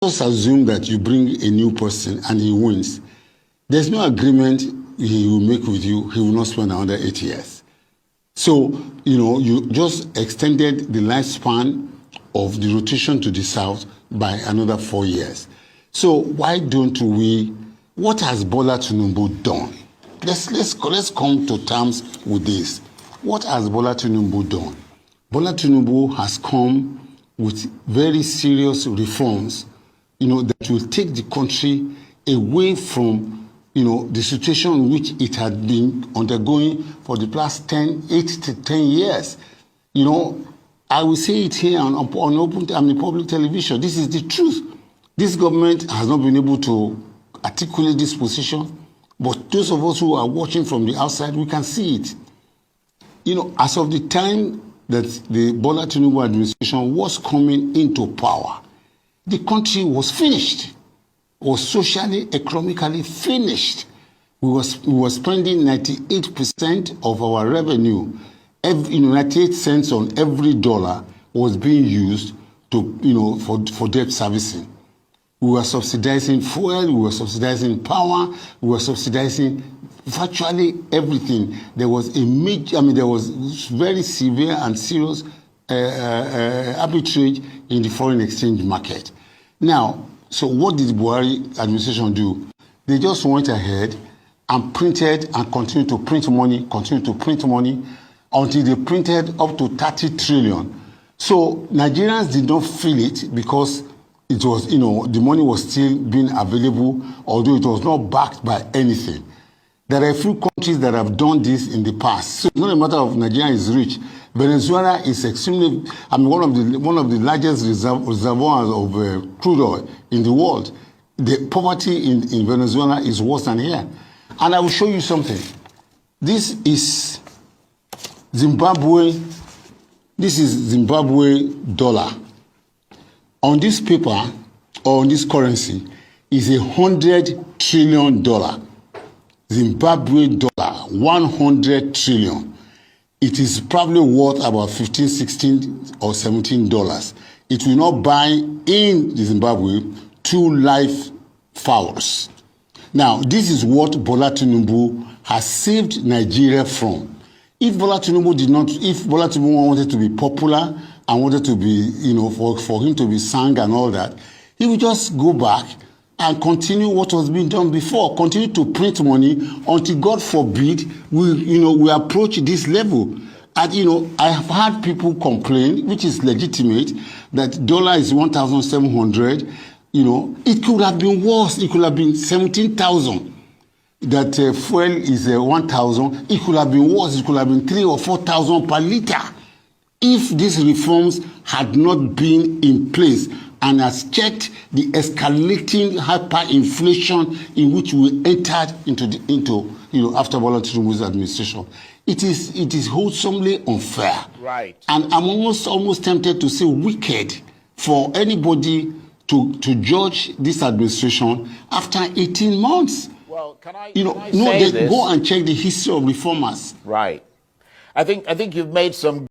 Let's assume that you bring a new person and he wins. There's no agreement he will make with you. He will not spend another 8 years. So, you just extended the lifespan of the rotation to the south by another 4 years. So why don't we, what has Bola Tinubu done? Let's come to terms with this. What has Bola Tinubu done? Bola Tinubu has come with very serious reforms, that will take the country away from, the situation in which it had been undergoing for the past 8 to 10 years. I will say it here on public television. This is the truth. This government has not been able to articulate this position, but those of us who are watching from the outside, we can see it. As of the time that the Bola Tinubu administration was coming into power, the country was finished, was socially, economically finished. We were spending 98% of our revenue, 98 cents on every dollar was being used to, for debt servicing. We were subsidizing fuel, we were subsidizing power, we were subsidizing virtually everything. There was there was very severe and serious arbitrage in the foreign exchange market. Now, so what did the Buhari administration do? They just went ahead and printed and continued to print money, until they printed up to 30 trillion. So Nigerians did not feel it because it was, the money was still being available, although it was not backed by anything. There are a few countries that have done this in the past. So it's not a matter of Nigeria is rich. Venezuela is extremely, one of the largest reservoirs of crude oil in the world. The poverty in Venezuela is worse than here. And I will show you something. This is Zimbabwe. This is Zimbabwe dollar. On this paper, or on this currency, is $100 trillion. Zimbabwe dollar, 100 trillion. It is probably worth about $15, $16, or $17. It will not buy in Zimbabwe 2 live fowls. Now, this is what Bola Tinubu has saved Nigeria from. If Bola Tinubu wanted to be popular and wanted to be, for him to be sang and all that, he would just go back and continue what was being done before, continue to print money until, God forbid, we approach this level. And, I have had people complain, which is legitimate, that dollar is 1,700. It could have been worse. It could have been 17,000. That fuel is 1,000. It could have been worse. It could have been 3,000 or 4,000 per liter. If these reforms had not been in place and has checked the escalating hyperinflation in which we entered into after Bola Tinubu's administration, it is wholesomely unfair. Right. And I'm almost tempted to say wicked for anybody to judge this administration after 18 months. Well, can I say this? Go and check the history of reformers. Right. I think you've made some